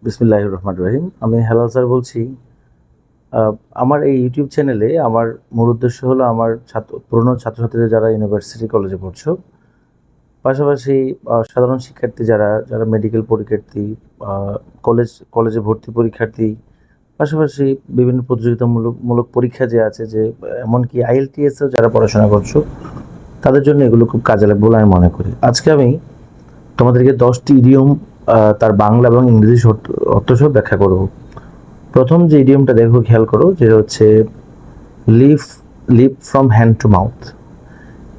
বিসমিল্লাহির রহমানির রহিম। আমি হেলাল স্যার বলছি। আমার এই ইউটিউব চ্যানেলে আমার মূল উদ্দেশ্য হলো আমার পুরনো ছাত্রছাত্রীরা যারা ইউনিভার্সিটি কলেজে পড়ছো, পাশাপাশি সাধারণ শিক্ষার্থী যারা মেডিকেল পরীক্ষার্থী, কলেজে ভর্তি পরীক্ষার্থী, পাশাপাশি বিভিন্ন প্রতিযোগিতামূলক পরীক্ষা যে আছে, যে এমনকি আইএলটিএসেও যারা পড়াশোনা করছো, তাদের জন্য এগুলো খুব কাজে লাগবে বলে আমি মনে করি। আজকে আমি তোমাদেরকে 10টি ইডিয়ম তার বাংলা এবং ইংরেজি অর্থসহ ব্যাখ্যা করব। প্রথম যে ইডিয়মটা দেখো, খেয়াল করো, যেটা হচ্ছে live live from hand to mouth.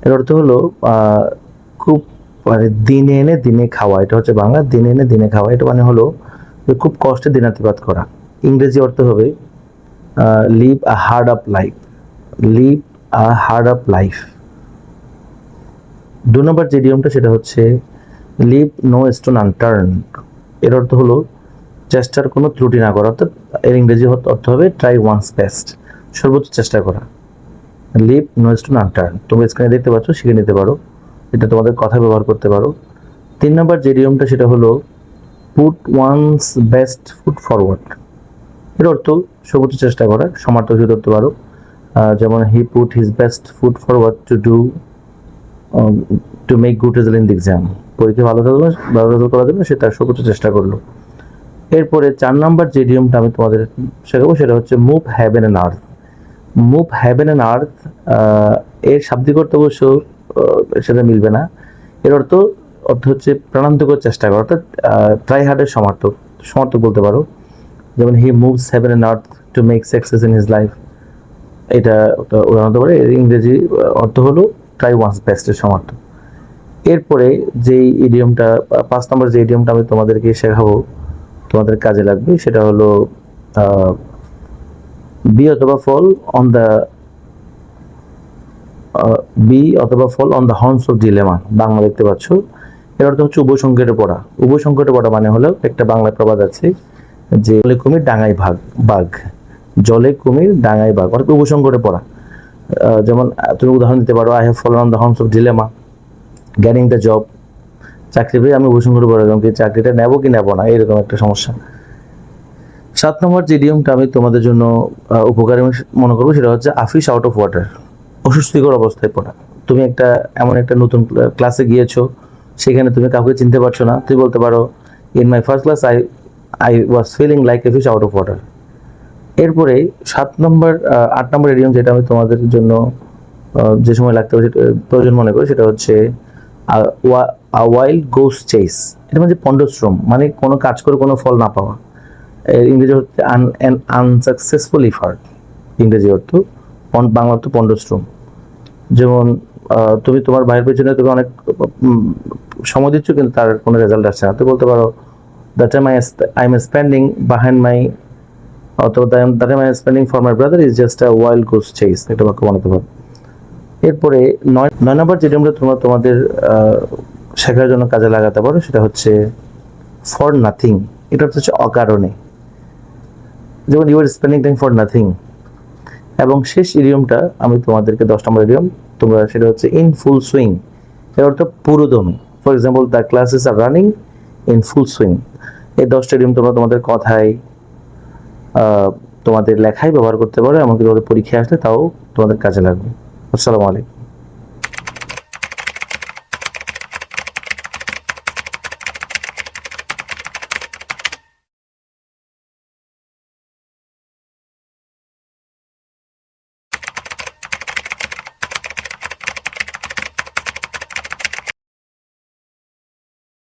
এর অর্থ হলো খুব মানে দিনে এনে দিনে খাওয়া। এটা হচ্ছে বাংলা, দিনে এনে দিনে খাওয়া। এটা মানে হলো যে খুব কষ্টে দিনাতিপাত করা। ইংরেজি অর্থ হবে লিভ আ হার্ড আপ লাইফ। লিভ আ হার্ড আপ লাইফ। 2 নম্বর যে ইডিয়মটা সেটা হচ্ছে লিভ নো স্টোন আনটার্ন। এর অর্থ হলো চেষ্টার কোনো ত্রুটি না করা। অর্থাৎ এর ইংরেজি অর্থ হবে ট্রাই ওয়ান্স বেস্ট, সর্বোচ্চ চেষ্টা করা। লিভ নো স্টোন আনটার্ন তোমরা স্ক্রিনে দেখতে পাচ্ছ, শিখে নিতে পারো, এটা তোমাদের কথা ব্যবহার করতে পারো। 3 নম্বর যে ইডিয়মটা সেটা হলো put one's best foot forward. এর অর্থ সর্বোচ্চ চেষ্টা করা, সমার্থক হিসেবে ধরতে পারো। যেমন he put his best foot forward to make good result in the exam. পরীক্ষা ভালো রেজাল্ট করার জন্য সে তার সর্বোচ্চ চেষ্টা করলো। এরপরে 4 নম্বর যে ইডিয়মটা আমি তোমাদের শেখাবো সেটা হচ্ছে move haven and earth. Move haven and আর্থ এর শাব্দিক অর্থ অবশ্য এর সাথে মিলবে না। এর অর্থ হচ্ছে প্রাণান্তকর চেষ্টা করা, অর্থাৎ ট্রাই হার্ডের সমার্থক বলতে পারো। যেমন he moves heaven and earth to make success in his life. এটা উদাহরণ হতে পারে। এর ইংরেজি অর্থ হলো ট্রাই ওয়ান্স বেস্টের সমার্থক। এরপরে যেই ইডিয়মটা 5 নম্বর যে ইডিয়মটা আমি তোমাদেরকে শেখাবো, তোমাদের কাজে লাগবে, সেটা হলো বি অথবা fall on the horns of dilemma. Bangla দেখতে পাচ্ছ। এর অর্থ হচ্ছে উভয় পড়া। উভয় পড়া মানে হলো, একটা বাংলা প্রবাদ আছে যে জলে কুমির ডাঙায় বাঘ। জলে কুমির ডাঙায় বাঘ, অর্থাৎ উভয় পড়া। যেমন তুমি উদাহরণ দিতে পারো, আই হ্যাভ ফলন on the horns of dilemma getting the job. চাকরি পেয়ে আমি উভয় পড়া, কি চাকরিটা নেবো কি নেবো না, এরকম একটা সমস্যা। 7 নম্বর যে ইডিয়মটা আমি তোমাদের জন্য উপকারী মনে করবো সেটা হচ্ছে আফিশ আউট অফ ওয়াটার। অস্বস্তিকর অবস্থায় পড়া। তুমি এমন একটা নতুন ক্লাসে গিয়েছো, সেখানে তুমি কাউকে চিনতে পারছো না, তুমি বলতে পারো in my first class I was feeling like a fish out of water. এরপরে 8 নম্বর ইডিয়ম যেটা আমি তোমাদের জন্য যে সময় লাগতে হবে প্রয়োজন মনে করি, সেটা হচ্ছে ওয়াইল্ড গোস চেস। এটা মানে পণ্ডশ্রম, মানে কোনো কাজ করে কোনো ফল না পাওয়া। ইংরেজি হচ্ছে আনসাকসেসফুল এফার্ট। ইংরেজি অর্থ, বাংলা অর্থ পণ্ডশ্রম। যেমন তুমি তোমার ভাইয়ের পেছনে তুমি অনেক সময় দিচ্ছ, কিন্তু তার কোনো রেজাল্ট আসছে না। তুমি বলতে পারো the time I am spending behind my, অথবা the time I am spending for my brother is just a wild goose chase. একটা বাক্য বানাতে পারো। এরপরে 9 নম্বর যেটা আমরা তোমাদের শেখার জন্য কাজে লাগাতে পারো, সেটা হচ্ছে ফর নাথিং। এটা হচ্ছে অকারণে। যেমন you are spending time for nothing. এবং শেষ ইডিয়মটা আমি তোমাদেরকে 10 নম্বর ইডিয়ম, তোমরা সেটা হচ্ছে ইন ফুল সুইং। এর অর্থ পুরোদমে। For example, the classes are running in full swing. এই 10টা ইডিয়ম তোমরা তোমাদের কথায়, তোমাদের লেখায় ব্যবহার করতে পারো, এমনকি তোমাদের পরীক্ষায় আসলে তাও তোমাদের কাজে লাগবে। আসসালামু আলাইকুম।